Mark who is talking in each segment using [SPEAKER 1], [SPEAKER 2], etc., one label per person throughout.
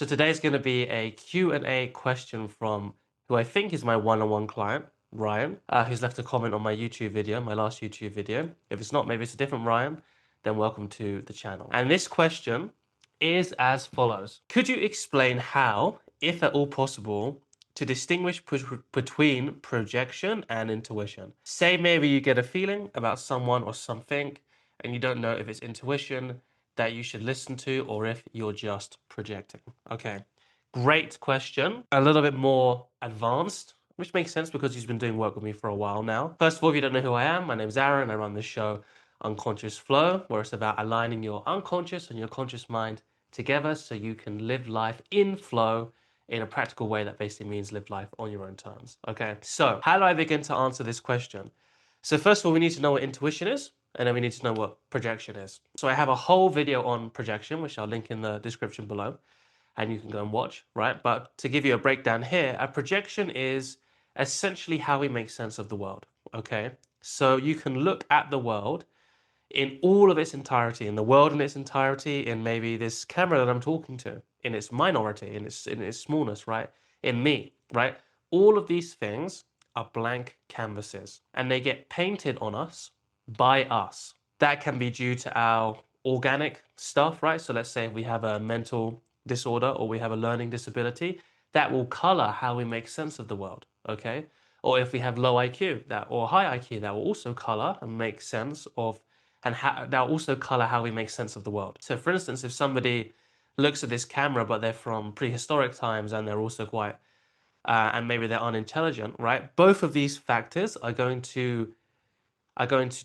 [SPEAKER 1] So today's going to be a Q&A question from who I think is my one-on-one client, Ryan, who's left a comment on my YouTube video, my last YouTube video. If it's not, maybe it's a different Ryan, then welcome to the channel. And this question is as follows. Could you explain how, if at all possible, to distinguish between projection and intuition? Say maybe you get a feeling about someone or something, and you don't know if it's intuition that you should listen to or if you're just projecting. Okay, great question. A little bit more advanced, which makes sense because he's been doing work with me for a while now. First of all, if you don't know who I am, my name's Aaron. I run this show, Unconscious Flow, where it's about aligning your unconscious and your conscious mind together so you can live life in flow in a practical way that basically means live life on your own terms. Okay, so how do I begin to answer this question? So first of all, we need to know what intuition is, and then we need to know what projection is. So I have a whole video on projection, which I'll link in the description below, and you can go and watch, right? But to give you a breakdown here, a projection is essentially how we make sense of the world, okay? So you can look at the world in all of its entirety, in the world in its entirety, in maybe this camera that I'm talking to, in its minority, in its smallness, right? In me, right? All of these things are blank canvases, and they get painted on us by us. That can be due to our organic stuff, right? So let's say we have a mental disorder or we have a learning disability, that will color how we make sense of the world, okay? Or if we have low IQ or high IQ, that will also color and make sense of, and that will also color how we make sense of the world. So for instance, if somebody looks at this camera, but they're from prehistoric times and they're also quite, and maybe they're unintelligent, right? Both of these factors are going to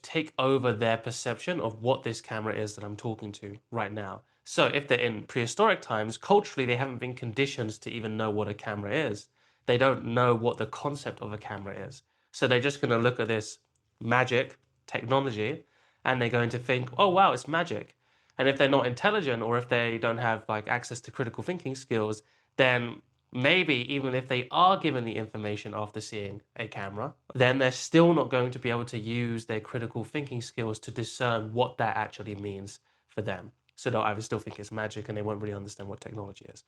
[SPEAKER 1] take over their perception of what this camera is that I'm talking to right now. So if they're in prehistoric times, culturally, they haven't been conditioned to even know what a camera is. They don't know what the concept of a camera is. So they're just going to look at this magic technology and they're going to think, oh, wow, it's magic. And if they're not intelligent or if they don't have like access to critical thinking skills, then maybe even if they are given the information after seeing a camera, then they're still not going to be able to use their critical thinking skills to discern what that actually means for them. So they'll either still think it's magic and they won't really understand what technology is.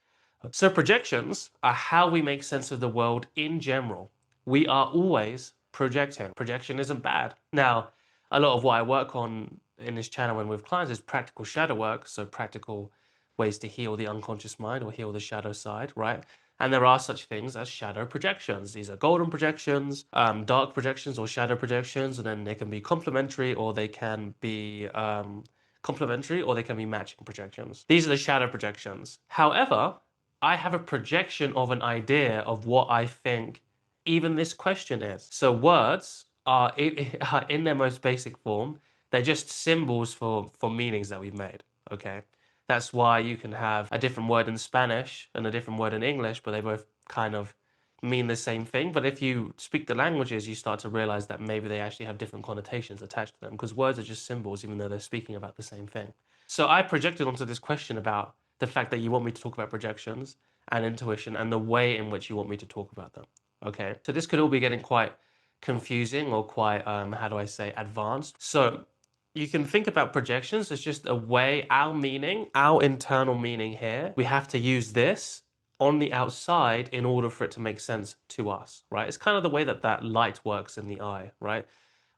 [SPEAKER 1] So projections are how we make sense of the world in general. We are always projecting. Projection isn't bad. Now, a lot of what I work on in this channel and with clients is practical shadow work, so practical ways to heal the unconscious mind or heal the shadow side, right? And there are such things as shadow projections. These are golden projections, dark projections or shadow projections, and then they can be complementary or they can be matching projections. These are the shadow projections. However, I have a projection of an idea of what I think even this question is. So words are in their most basic form. They're just symbols for meanings that we've made, okay? That's why you can have a different word in Spanish and a different word in English, but they both kind of mean the same thing. But if you speak the languages, you start to realize that maybe they actually have different connotations attached to them because words are just symbols, even though they're speaking about the same thing. So I projected onto this question about the fact that you want me to talk about projections and intuition and the way in which you want me to talk about them. Okay, so this could all be getting quite confusing or quite, how do I say, advanced. So you can think about projections as just a way, our meaning, our internal meaning here, we have to use this on the outside in order for it to make sense to us, right? It's kind of the way that that light works in the eye, right?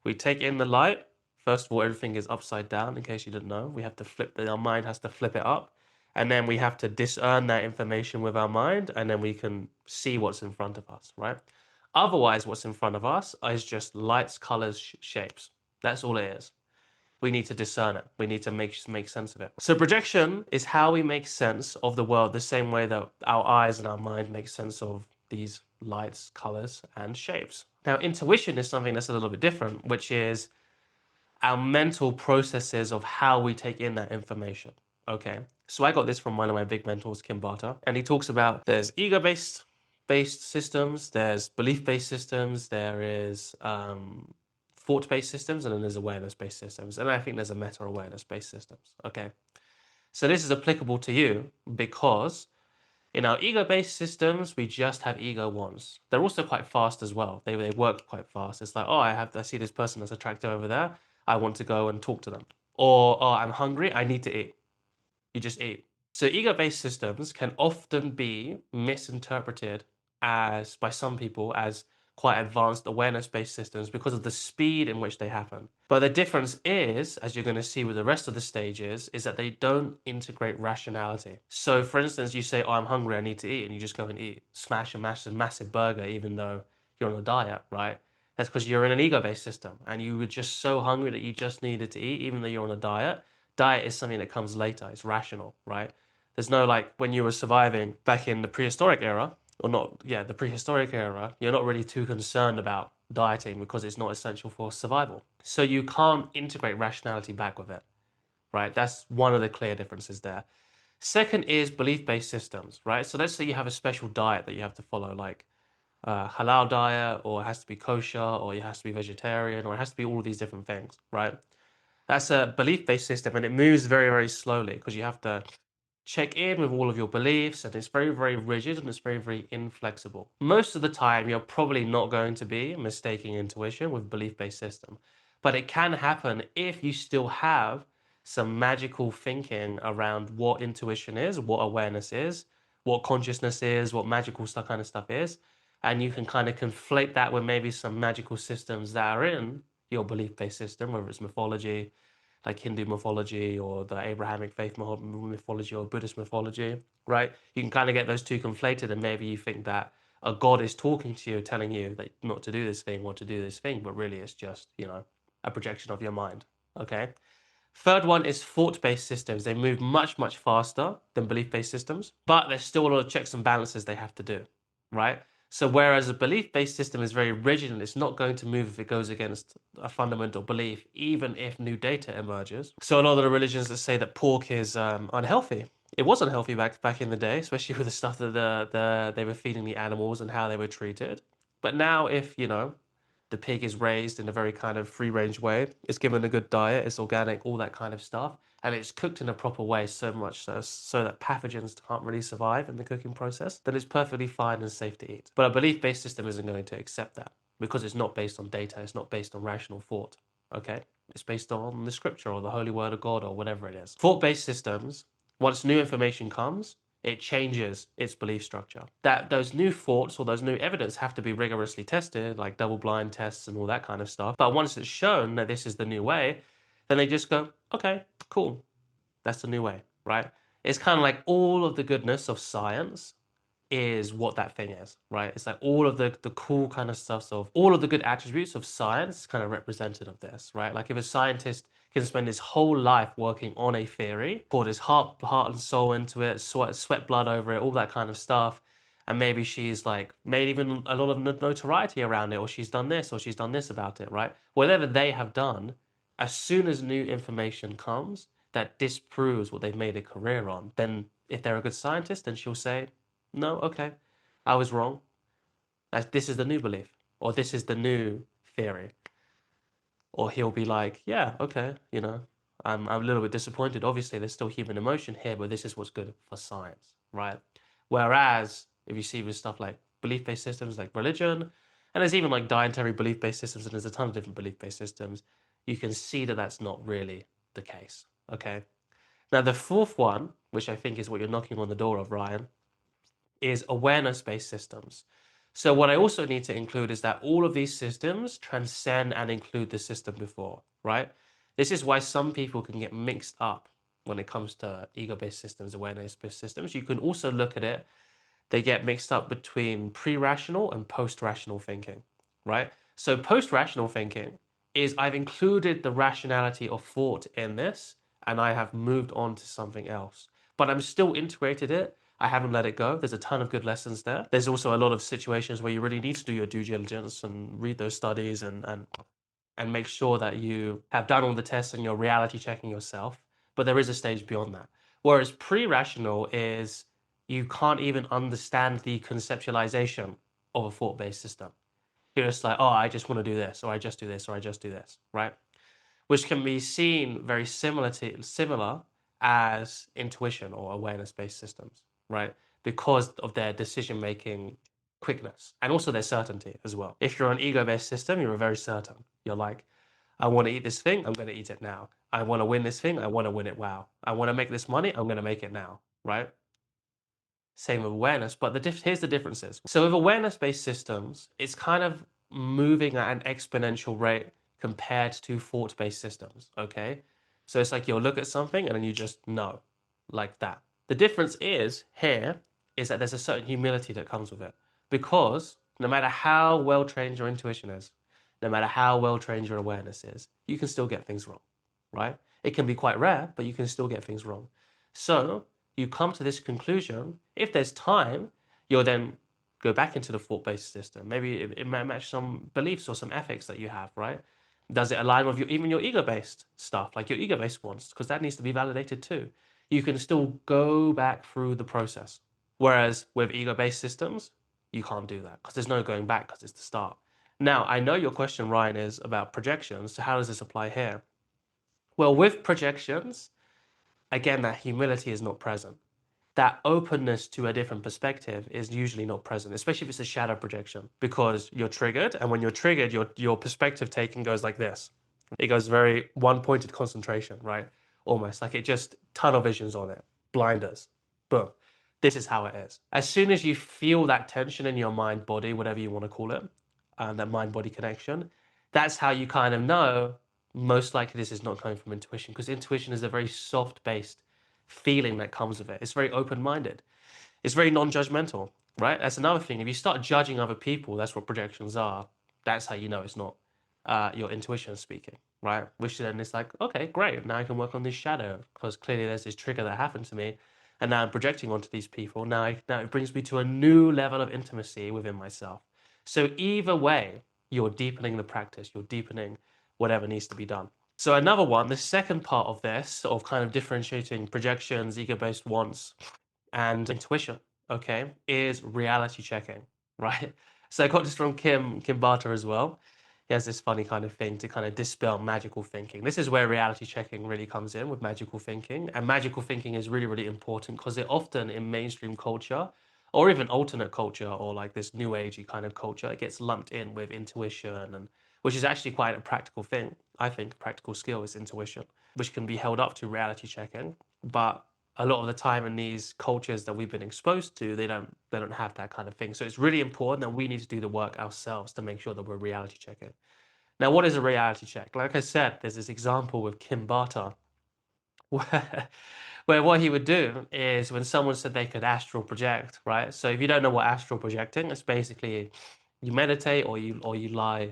[SPEAKER 1] We take in the light. First of all, everything is upside down, in case you didn't know. We have to our mind has to flip it up. And then we have to discern that information with our mind, and then we can see what's in front of us, right? Otherwise, what's in front of us is just lights, colors, shapes. That's all it is. We need to discern it. We need to make sense of it. So projection is how we make sense of the world the same way that our eyes and our mind make sense of these lights, colors, and shapes. Now, intuition is something that's a little bit different, which is our mental processes of how we take in that information. Okay, so I got this from one of my big mentors, Kim Barta, and he talks about there's ego-based systems, there's belief-based systems, there is thought-based systems, and then there's awareness-based systems, and I think there's a meta-awareness-based systems. Okay, so this is applicable to you because in our ego-based systems, we just have ego wants. They're also quite fast as well. They work quite fast. It's like, oh, I see this person that's attractive over there. I want to go and talk to them. Or, oh, I'm hungry. I need to eat. You just eat. So ego-based systems can often be misinterpreted as by some people as quite advanced awareness-based systems because of the speed in which they happen. But the difference is, as you're going to see with the rest of the stages, is that they don't integrate rationality. So for instance, you say, oh, I'm hungry, I need to eat, and you just go and eat, smash and mash a massive burger, even though you're on a diet, right? That's because you're in an ego-based system and you were just so hungry that you just needed to eat, even though you're on a diet. Diet is something that comes later. It's rational, right? There's no like when you were surviving back in the prehistoric era, or not, yeah, the prehistoric era, you're not really too concerned about dieting because it's not essential for survival. So you can't integrate rationality back with it, right? That's one of the clear differences there. Second is belief-based systems, right? So let's say you have a special diet that you have to follow, like halal diet, or it has to be kosher, or it has to be vegetarian, or it has to be all of these different things, right? That's a belief-based system, and it moves very, very slowly because you have to check in with all of your beliefs, and it's very, very rigid and it's very, very inflexible. Most of the time, you're probably not going to be mistaking intuition with belief-based system, but it can happen if you still have some magical thinking around what intuition is, what awareness is, what consciousness is, what magical stuff kind of stuff is, and you can kind of conflate that with maybe some magical systems that are in your belief-based system, whether it's mythology, like Hindu mythology or the Abrahamic faith mythology or Buddhist mythology, right? You can kind of get those two conflated, and maybe you think that a god is talking to you, telling you that not to do this thing or to do this thing, but really it's just, a projection of your mind. Okay. Third one is thought-based systems. They move much, much faster than belief-based systems, but there's still a lot of checks and balances they have to do, right? So whereas a belief-based system is very rigid and it's not going to move if it goes against a fundamental belief, even if new data emerges. So a lot of the religions that say that pork is unhealthy, it was unhealthy back in the day, especially with the stuff that they were feeding the animals and how they were treated. But now, if the pig is raised in a very kind of free range way, it's given a good diet, it's organic, all that kind of stuff, and it's cooked in a proper way, so much so that pathogens can't really survive in the cooking process, then it's perfectly fine and safe to eat. But a belief-based system isn't going to accept that because it's not based on data, it's not based on rational thought. Okay? It's based on the scripture or the holy word of God or whatever it is. Thought-based systems, once new information comes, it changes its belief structure. That those new thoughts or those new evidence have to be rigorously tested, like double-blind tests and all that kind of stuff. But once it's shown that this is the new way, then they just go, okay, cool, that's the new way, right? It's kind of like all of the goodness of science is what that thing is, right? It's like all of the cool kind of stuff of all of the good attributes of science kind of represented of this, right? Like if a scientist can spend his whole life working on a theory, poured his heart and soul into it, sweat blood over it, all that kind of stuff, and maybe she's like made even a lot of notoriety around it, or she's done this, or she's done this about it, right? Whatever they have done, as soon as new information comes that disproves what they've made a career on, then if they're a good scientist, then she'll say, no, okay, I was wrong. This is the new belief, or this is the new theory. Or he'll be like, yeah, okay, I'm a little bit disappointed. Obviously, there's still human emotion here, but this is what's good for science, right? Whereas if you see with stuff like belief-based systems like religion, and there's even like dietary belief-based systems, and there's a ton of different belief-based systems, you can see that that's not really the case, okay? Now, the fourth one, which I think is what you're knocking on the door of, Ryan, is awareness-based systems. So what I also need to include is that all of these systems transcend and include the system before, right? This is why some people can get mixed up when it comes to ego-based systems, awareness-based systems. You can also look at it, they get mixed up between pre-rational and post-rational thinking, right? So post-rational thinking is I've included the rationality of thought in this and I have moved on to something else, but I'm still integrated it. I haven't let it go. There's a ton of good lessons there. There's also a lot of situations where you really need to do your due diligence and read those studies and make sure that you have done all the tests and you're reality checking yourself. But there is a stage beyond that. Whereas pre-rational is you can't even understand the conceptualization of a thought-based system. You're just like, oh, I just want to do this, or I just do this, or I just do this, right? Which can be seen very similar as intuition or awareness-based systems, right? Because of their decision-making quickness and also their certainty as well. If you're an ego-based system, you're very certain. You're like, I want to eat this thing, I'm going to eat it now. I want to win this thing, I want to win it wow. I want to make this money, I'm going to make it now. right? Same with awareness, but here's the differences. So with awareness-based systems, it's kind of moving at an exponential rate compared to thought-based systems, okay? So it's like you'll look at something and then you just know, like that. The difference is here is that there's a certain humility that comes with it, because no matter how well trained your intuition is, no matter how well trained your awareness is, you can still get things wrong, right? It can be quite rare, but you can still get things wrong. So you come to this conclusion. If there's time, you'll then go back into the thought-based system. Maybe it might match some beliefs or some ethics that you have, right? Does it align with even your ego-based stuff, like your ego-based ones? Because that needs to be validated too. You can still go back through the process. Whereas with ego-based systems, you can't do that because there's no going back because it's the start. Now, I know your question, Ryan, is about projections. So how does this apply here? Well, with projections, again, that humility is not present. That openness to a different perspective is usually not present, especially if it's a shadow projection, because you're triggered, and when you're triggered, your perspective taking goes like this. It goes very one-pointed concentration, right? Almost like it just tunnel visions on it, blinders, boom. This is how it is. As soon as you feel that tension in your mind, body, whatever you want to call it, that mind-body connection, that's how you kind of know most likely this is not coming from intuition, because intuition is a very soft-based feeling that comes with it. It's very open-minded. It's very non-judgmental, right? That's another thing. If you start judging other people, that's what projections are. That's how you know it's not your intuition speaking, right? Which then is like, okay, great. Now I can work on this shadow because clearly there's this trigger that happened to me, and now I'm projecting onto these people. Now it brings me to a new level of intimacy within myself. So either way, you're deepening the practice. You're deepening whatever needs to be done. So another one, the second part of this, of kind of differentiating projections, ego-based wants, and intuition, okay, is reality checking, right? So I got this from Kim Barta as well. He has this funny kind of thing to kind of dispel magical thinking. This is where reality checking really comes in with magical thinking. And magical thinking is really, really important because it often in mainstream culture or even alternate culture or like this new agey kind of culture, it gets lumped in with intuition, and which is actually quite a practical thing. I think a practical skill is intuition, which can be held up to reality checking. But a lot of the time in these cultures that we've been exposed to, they don't have that kind of thing. So it's really important that we need to do the work ourselves to make sure that we're reality checking. Now, what is a reality check? Like I said, there's this example with Kim Barta where, where what he would do is when someone said they could astral project, right? So if you don't know what astral projecting, it's basically you meditate or you lie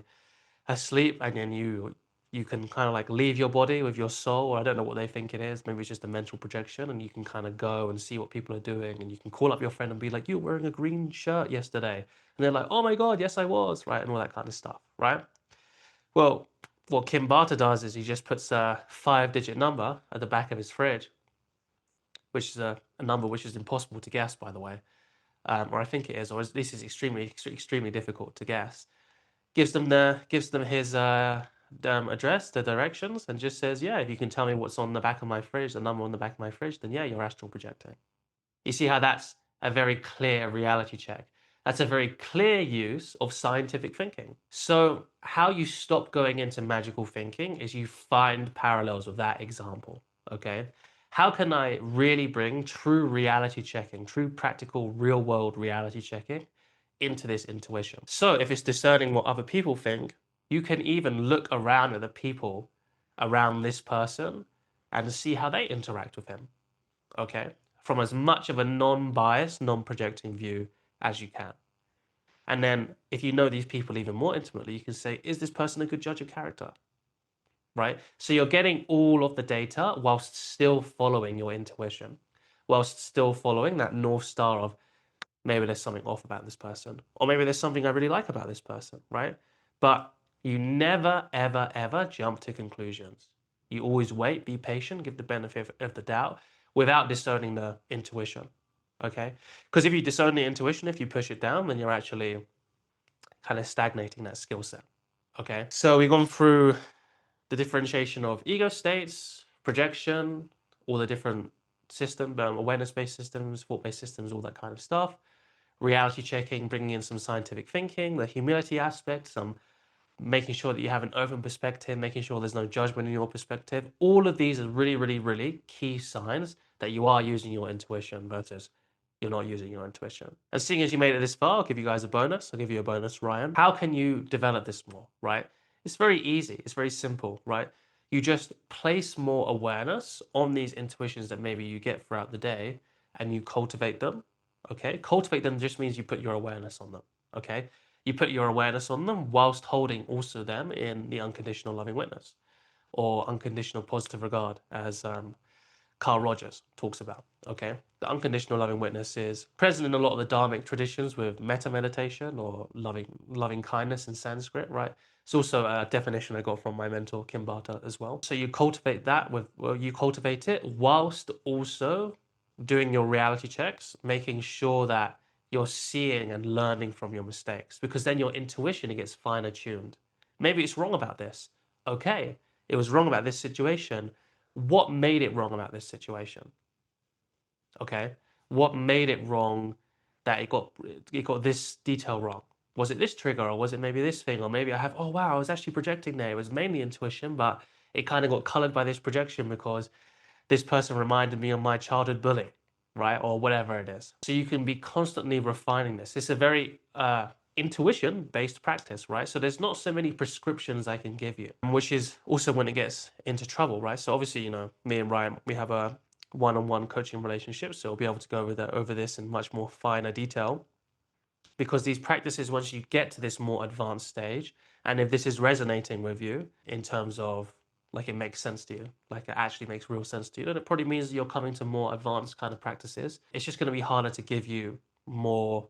[SPEAKER 1] asleep, and then you can kind of like leave your body with your soul, or I don't know what they think it is. Maybe it's just a mental projection, and you can kind of go and see what people are doing, and you can call up your friend and be like, "You were wearing a green shirt yesterday," and they're like, "Oh my God, yes I was," right, and all that kind of stuff, right? Well, what Kim Barta does is he just puts a 5-digit number at the back of his fridge, which is a number which is impossible to guess, by the way, or I think it is, or this is extremely difficult to guess. Gives them his address, the directions, and just says, "Yeah, if you can tell me what's on the back of my fridge, the number on the back of my fridge, then yeah, you're astral projecting." You see how that's a very clear reality check. That's a very clear use of scientific thinking. So how you stop going into magical thinking is you find parallels with that example. Okay. How can I really bring true reality checking, true practical real world reality checking into this intuition? So if it's discerning what other people think, you can even look around at the people around this person and see how they interact with him. Okay, from as much of a non-biased, non-projecting view as you can. And then if you know these people even more intimately, you can say, is this person a good judge of character? Right? So you're getting all of the data whilst still following your intuition, whilst still following that North Star of maybe there's something off about this person, or maybe there's something I really like about this person, right? But you never, ever, ever jump to conclusions. You always wait, be patient, give the benefit of the doubt without disowning the intuition, okay? Because if you disown the intuition, if you push it down, then you're actually kind of stagnating that skill set, okay? So we've gone through the differentiation of ego states, projection, all the different awareness-based systems, thought-based systems, all that kind of stuff. Reality checking, bringing in some scientific thinking, the humility aspect, some making sure that you have an open perspective, making sure there's no judgment in your perspective. All of these are really, really, really key signs that you are using your intuition versus you're not using your intuition. And seeing as you made it this far, I'll give you guys a bonus. I'll give you a bonus, Ryan. How can you develop this more, right? It's very easy. It's very simple, right? You just place more awareness on these intuitions that maybe you get throughout the day and you cultivate them. Okay. Cultivate them just means you put your awareness on them. Okay. You put your awareness on them whilst holding also them in the unconditional loving witness or unconditional positive regard, as Carl Rogers talks about. Okay, the unconditional loving witness is present in a lot of the Dharmic traditions with metta meditation or loving kindness in Sanskrit. Right, it's also a definition I got from my mentor Kim Barta as well. So you cultivate that you cultivate it whilst also doing your reality checks, making sure that you're seeing and learning from your mistakes, because then your intuition, it gets finer tuned. Maybe it's wrong about this. Okay, it was wrong about this situation. What made it wrong about this situation? Okay, what made it wrong that it got this detail wrong? Was it this trigger, or was it maybe this thing, or maybe I have, oh wow, I was actually projecting there. It was mainly intuition, but it kind of got colored by this projection because this person reminded me of my childhood bully, right? Or whatever it is. So you can be constantly refining this. It's a very intuition based practice, right? So there's not so many prescriptions I can give you, which is also when it gets into trouble, right? So obviously, me and Ryan, we have a one-on-one coaching relationship, so we'll be able to go over this in much more finer detail, because these practices, once you get to this more advanced stage, and if this is resonating with you in terms of like it makes sense to you, like it actually makes real sense to you, then it probably means you're coming to more advanced kind of practices. It's just going to be harder to give you more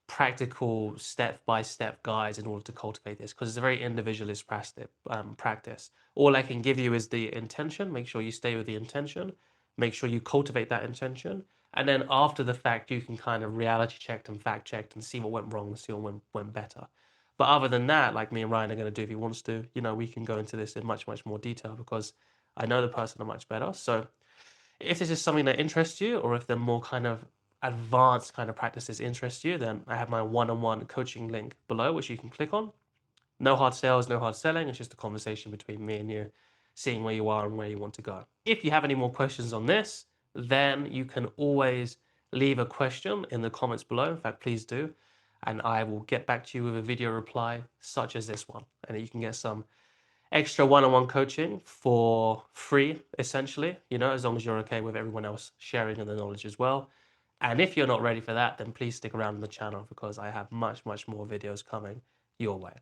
[SPEAKER 1] practical step-by-step guides in order to cultivate this, because it's a very individualist practice. All I can give you is the intention. Make sure you stay with the intention. Make sure you cultivate that intention. And then after the fact, you can kind of reality check and fact check and see what went wrong and see what went better. But other than that, like me and Ryan are going to do, if he wants to, we can go into this in much, much more detail, because I know the person much better. So if this is something that interests you, or if the more kind of advanced kind of practices interest you, then I have my one-on-one coaching link below, which you can click on. No hard sales, no hard selling. It's just a conversation between me and you, seeing where you are and where you want to go. If you have any more questions on this, then you can always leave a question in the comments below. In fact, please do. And I will get back to you with a video reply such as this one. And you can get some extra one-on-one coaching for free, essentially, as long as you're okay with everyone else sharing in the knowledge as well. And if you're not ready for that, then please stick around on the channel, because I have much, much more videos coming your way.